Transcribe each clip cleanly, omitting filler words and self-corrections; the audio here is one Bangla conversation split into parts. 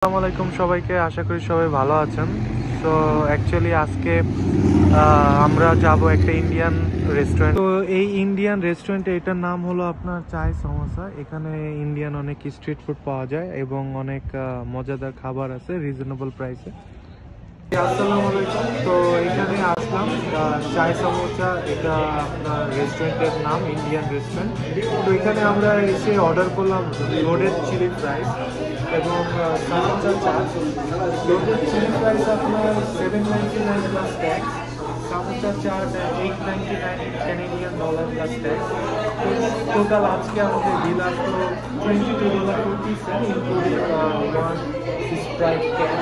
আসসালামু আলাইকুম সবাইকে, আশা করি সবাই ভালো আছেন। সো অ্যাকচুয়ালি আজকে আমরা যাব একটা ইন্ডিয়ান রেস্টুরেন্ট। তো এই ইন্ডিয়ান রেস্টুরেন্টে এটার নাম হলো আপনার চায় সমোসা। এখানে ইন্ডিয়ান অনেক স্ট্রিট ফুড পাওয়া যায় এবং অনেক মজাদার খাবার আছে রিজনেবল প্রাইসে। আসসালামু আলাইকুম। তো এখানে আসলাম চায় সমোসা, এটা আপনার রেস্টুরেন্টের নাম ইন্ডিয়ান রেস্টুরেন্ট। তো এখানে আমরা এসে অর্ডার করলাম লোডেড চিলি ফ্রাইস এবং samosa chaat. Loaded chilli fries আপনার $7.99 plus tax, samosa chaat $8.99 Canadian dollar plus tax. Total আজকে আমাদের বিল আসলো $22.50 ইনক্লুডিং ওয়ান স্প্রাইট ক্যান।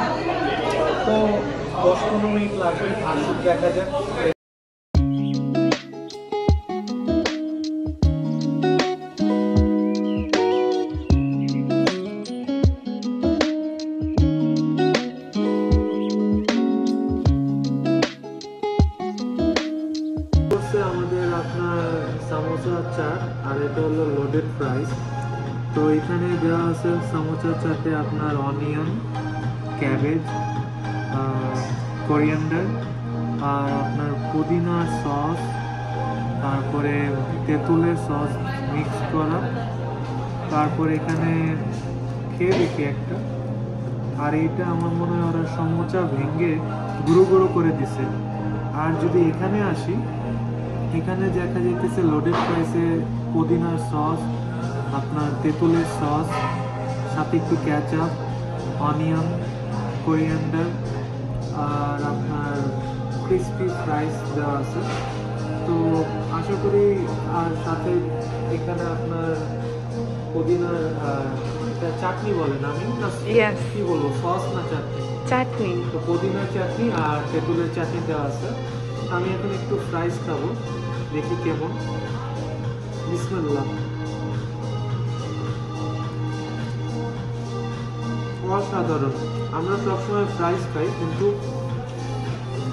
তো 10-15 মিনিট লাগবে, আসুক দেখা যাক। আমাদের আপনার সামোসা চাট আর এটা হলো লোডেড ফ্রাইস। তো এখানে দেওয়া আছে সামোসা চাটে আপনার অনিয়ন, ক্যাবেজ, কোরিয়ান্ডার আর আপনার পুদিনা সস, তারপরে তেঁতুলের সস মিক্স করা। তারপরে এখানে খেয়ে দেখি একটা, আর এইটা আমার মনে হয় ওরা সমোসা ভেঙে গুঁড়ো গুঁড়ো করে দিছে। আর যদি এখানে আসি, এখানে দেখা যাইতেছে লোডেড ফ্রাইসে পুদিনার সস, আপনার তেঁতুলের সস, সাথে একটু ক্যাচআপ, অনিয়ন, কোরিয়ান্ডার আর আপনার ক্রিসপি ফ্রাইস দেওয়া আছে। তো আশা করি, আর সাথে এখানে আপনার পুদিনার চাটনি বলেন, আমি না কি বলবো, সস না চাটনি? চাটনি। তো পুদিনার চাটনি আর তেঁতুলের চাটনি দেওয়া আছে। আমি এখন একটু ফ্রাইস খাবো, দেখি কেমন। বিসমিল্লাহ। অসাধারণ। আমরা সবসময় ফ্রাইস খাই, কিন্তু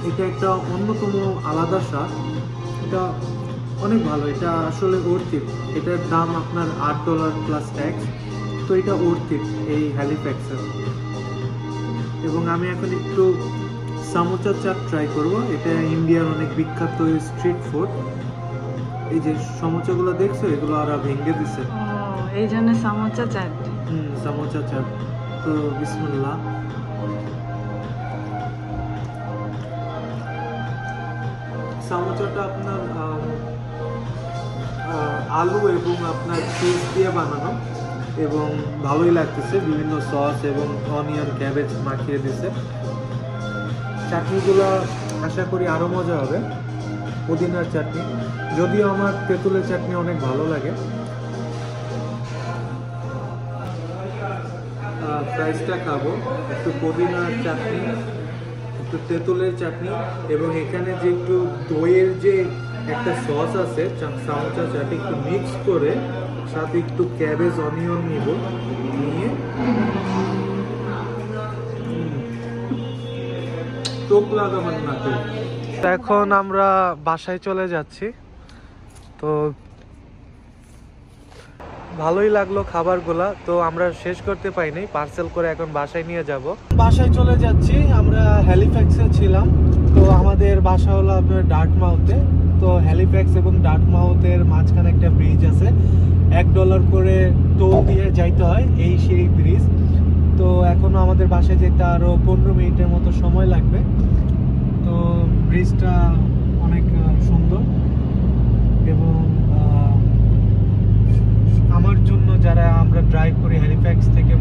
এটা একটা অন্যতম আলাদা স্বাদ। এটা অনেক ভালো, এটা আসলে অর্থিত। এটার দাম আপনার $8 প্লাস ট্যাক্স। তো এটা অর্থিত এই হ্যালিফ্যাক্সের। এবং আমি এখন একটু সামোসা চাট ট্রাই করব। এটা ইন্ডিয়ার অনেক বিখ্যাত স্ট্রিট ফুড। এই যে সমোসাগুলো দেখছো, এগুলো ওরা ভেঙে দিছে, এই জন্য সামোসা চাট। সামোসা চাট। তো বিসমিল্লাহ। সামোসাটা আপনার আলু এবং আপনার চিজ দিয়ে বানানো এবং ভালোই লাগতেছে। বিভিন্ন সস এবং অনিয়ন, ক্যাবেজ মাখিয়ে দিছে। চাটনিগুলো আশা করি আরও মজা হবে। পুদিনার চাটনি, যদিও আমার তেঁতুলের চাটনি অনেক ভালো লাগে। ফ্রাইসটা খাবো, একটু পুদিনার চাটনি, একটু তেঁতুলের চাটনি এবং এখানে যে একটু দইয়ের যে একটা সস আছে সামোসা চাটনি একটু মিক্স করে, সাথে একটু ক্যাবেজ অনিয়ন নিব, নিয়ে চোখ লাগাবার না। তো এখন আমরা বাসায় চলে যাচ্ছি। তো ভালোই লাগলো খাবারগুলা, তো আমরা শেষ করতে পারিনি, পার্সেল করে এখন বাসায় নিয়ে যাব। বাসায় চলে যাচ্ছি। আমরা হ্যালিফ্যাক্সে ছিলাম, তো আমাদের বাসা হলো আপনার ডার্টমাউথে। তো হ্যালিফ্যাক্স এবং ডার্টমাউথের মাঝখানে একটা ব্রিজ আছে, $1 করে টোল দিয়ে যাইতে হয়, এই সেই ব্রিজ। তো এখনো আমাদের বাসায় যেতে আরো 15 মিনিটের মতো সময় লাগবে। তো ব্রিজটা অনেক সুন্দর এবং আমার জন্য, যারা আমরা ড্রাইভ করি হ্যালিফ্যাক্স থেকে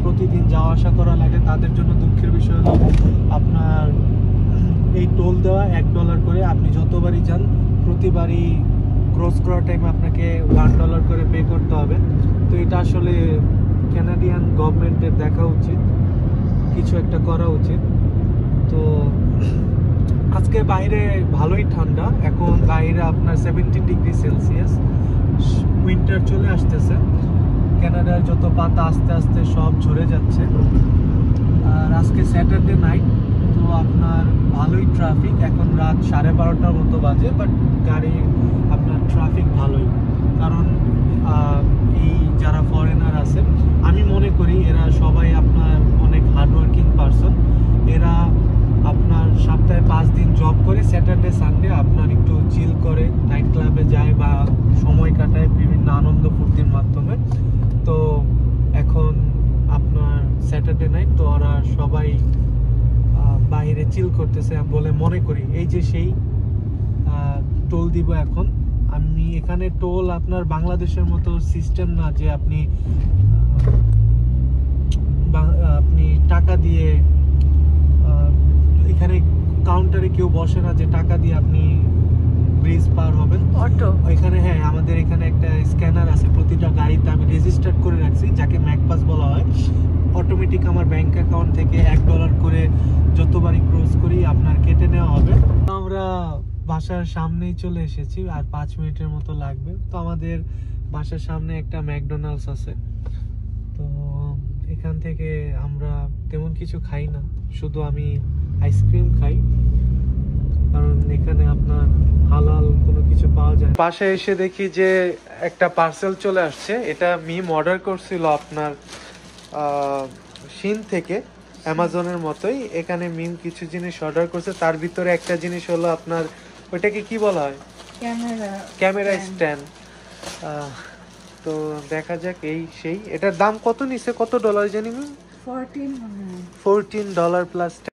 প্রতিদিন যাওয়া আসা করা লাগে, তাদের জন্য দুঃখের বিষয় হলো আপনার এই টোল দেওয়া $1 করে। আপনি যতবারই যান, প্রতিবারই ক্রস করার টাইমে আপনাকে $1 করে পে করতে হবে। তো এটা আসলে কানাডিয়ান গভর্নমেন্টের দেখা উচিত, কিছু একটা করা উচিত। তো আজকে বাইরে ভালোই ঠান্ডা, এখন বাইরে আপনার 17 ডিগ্রি সেলসিয়াস। উইন্টার চলে আসতেছে, কানাডার যত পাতা আস্তে আস্তে সব ঝরে যাচ্ছে। আর আজকে স্যাটারডে নাইট, তো আপনার ভালোই ট্রাফিক। এখন রাত 12:30টার মতো বাজে, বাট গাড়ি আপনার ট্রাফিক ভালোই। কারণ এই যারা ফরেনার আছে আমি মনে করি এরা সবাই আপনার অনেক হার্ডওয়ার্কিং পারসন। এরা আপনার সপ্তাহে 5 দিন জব করে, স্যাটারডে সানডে আপনার একটু চিল করে, নাইট ক্লাবে যায় বা সময় কাটায় বিভিন্ন আনন্দ ফুর্তির মাধ্যমে। তো এখন আপনার স্যাটারডে নাইট, তো ওরা সবাই বাইরে চিল করতেছে বলে মনে করি। এই যে সেই টোল দিব এখন আমি। এখানে টোল আপনার বাংলাদেশের মতো সিস্টেম না যে আপনি টাকা দিয়ে, এখানে কাউন্টারে কেউ বসে না যে টাকা দিয়ে আপনি ব্রিজ পার হবেন। অটো এখানে হ্যাঁ, আমাদের এখানে একটা স্ক্যানার আছে প্রতিটা গাড়িতে, আমি রেজিস্টার করে রাখছি, যাকে ম্যাকপাস বলা হয়। অটোমেটিক আমার ব্যাংক অ্যাকাউন্ট থেকে $1 করে যতবারই ক্রস করি আপনার কেটে নেওয়া হবে। আমরা বাসার সামনেই চলে এসেছি, আর 5 মিনিটের মতো লাগবে। তো আমাদের বাসার সামনে একটা ম্যাকডোনাল্ডস আছে, তো এখান থেকে আমরা তেমন কিছু খাই না, শুধু আমি আইসক্রিম খাই, কারণ এখানে আপনার হালাল কোনো কিছু পাওয়া যায়। বাসায় এসে দেখি যে একটা পার্সেল চলে আসছে। এটা মিম অর্ডার করছিল আপনার শিন থেকে, অ্যামাজনের মতোই। এখানে মিম কিছু জিনিস অর্ডার করছে, তার ভিতরে একটা জিনিস হলো আপনার, ওইটাকে কি বলা হয়, ক্যামেরা স্ট্যান্ড। তো দেখা যাক এই সেই। এটার দাম কত নিছে, কত ডলার জানি মিম? $14 প্লাস